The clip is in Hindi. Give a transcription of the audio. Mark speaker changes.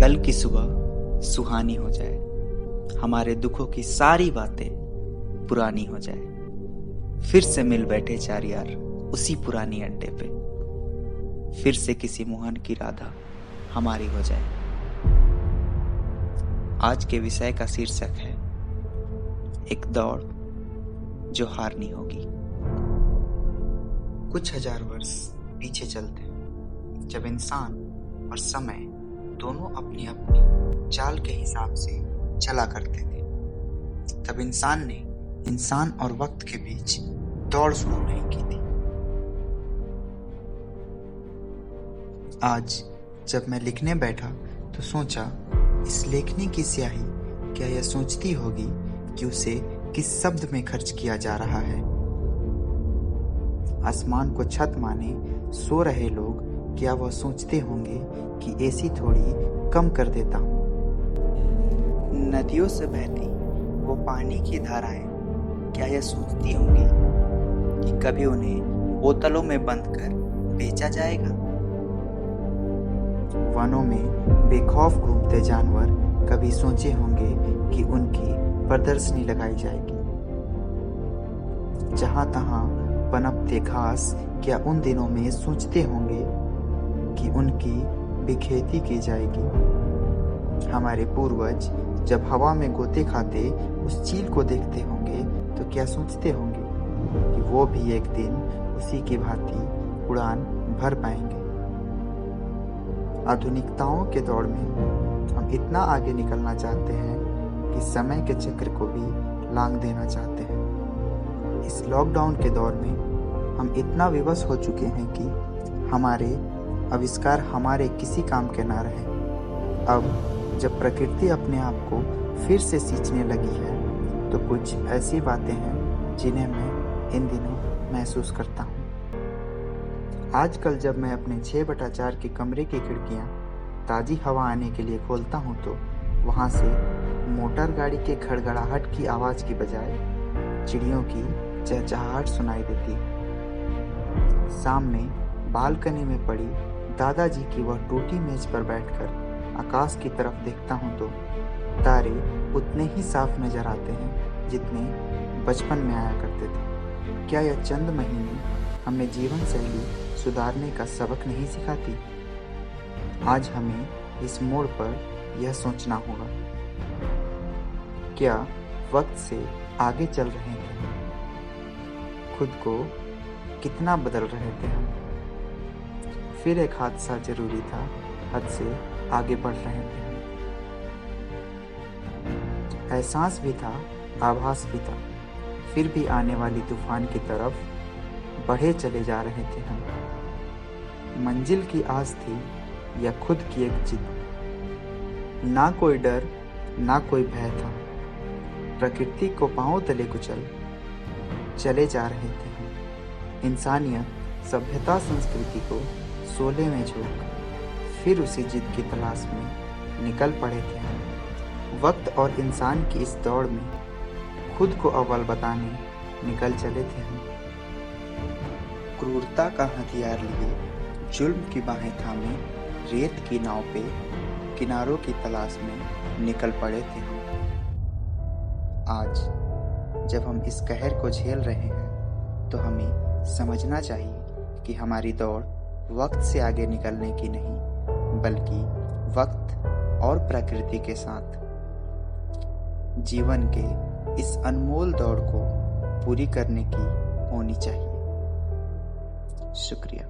Speaker 1: कल की सुबह सुहानी हो जाए, हमारे दुखों की सारी बातें पुरानी हो जाए, फिर से मिल बैठे चार यार उसी पुरानी अड्डे पे, फिर से किसी मोहन की राधा हमारी हो जाए। आज के विषय का शीर्षक है एक दौड़ जो हारनी होगी। कुछ हजार वर्ष पीछे चलते हैं, जब इंसान और समय दोनों अपनी अपनी चाल के हिसाब से चला करते थे, तब इंसान ने इंसान और वक्त के बीच दौड़ शुरू नहीं की थी। आज जब मैं लिखने बैठा तो सोचा, इस लेखनी की स्याही क्या यह सोचती होगी कि उसे किस शब्द में खर्च किया जा रहा है। आसमान को छत माने सो रहे लोग, क्या वह सोचते होंगे कि एसी थोड़ी कम कर देता हूँ। नदियों से बहती वो पानी की धाराएं क्या यह सोचती होंगी कि कभी उन्हें बोतलों में बंद कर बेचा जाएगा। वनों में बेखौफ घूमते जानवर कभी सोचे होंगे कि उनकी प्रदर्शनी लगाई जाएगी। जहां तहां पनपते घास क्या उन दिनों में सोचते होंगे कि उनकी भी खेती की जाएगी। हमारे पूर्वज जब हवा में गोते खाते उस चील को देखते होंगे तो क्या सोचते होंगे कि वो भी एक दिन उसी की भांति उड़ान भर पाएंगे। आधुनिकताओं के दौर में हम इतना आगे निकलना चाहते हैं कि समय के चक्र को भी लांघ देना चाहते हैं। इस लॉकडाउन के दौर में हम इतना विवश हो चुके हैं कि हमारे आविष्कार हमारे किसी काम के ना रहे। अब जब प्रकृति अपने आप को फिर से सींचने लगी है तो कुछ ऐसी बातें हैं जिन्हें मैं इन दिनों महसूस करता हूँ। आजकल जब मैं अपने 6/4 के कमरे की खिड़कियाँ ताज़ी हवा आने के लिए खोलता हूँ तो वहाँ से मोटर गाड़ी के खड़खड़ाहट की आवाज़ की बजाय चिड़ियों की चहचहाहट सुनाई देती है। सामने बालकनी में पड़ी दादाजी की वह टूटी मेज पर बैठकर आकाश की तरफ देखता हूँ तो तारे उतने ही साफ नजर आते हैं जितने बचपन में आया करते थे। क्या यह चंद महीने हमें जीवन शैली सुधारने का सबक नहीं सिखाती? आज हमें इस मोड़ पर यह सोचना होगा, क्या वक्त से आगे चल रहे थे, खुद को कितना बदल रहे थे हम। फिर एक हादसा जरूरी था, हद से आगे बढ़ रहे थे हम। एहसास भी था, आभास भी था, फिर भी आने वाली तूफान की तरफ बढ़े चले जा रहे थे हम। मंजिल की आस थी या खुद की एक जिद। ना कोई डर ना कोई भय था, प्रकृति को पांव तले कुचल चले जा रहे थे हम। इंसानियत सभ्यता संस्कृति को शोले में झोंक फिर उसी जिद की तलाश में निकल पड़े थे हम। वक्त और इंसान की इस दौड़ में खुद को अव्वल बताने निकल चले थे हम। क्रूरता का हथियार लिए जुल्म की बाहें थामे रेत की नाव पे किनारों की तलाश में निकल पड़े थे हम। आज जब हम इस कहर को झेल रहे हैं तो हमें समझना चाहिए कि हमारी दौड़ वक्त से आगे निकलने की नहीं, बल्कि वक्त और प्रकृति के साथ जीवन के इस अनमोल दौड़ को पूरी करने की होनी चाहिए। शुक्रिया।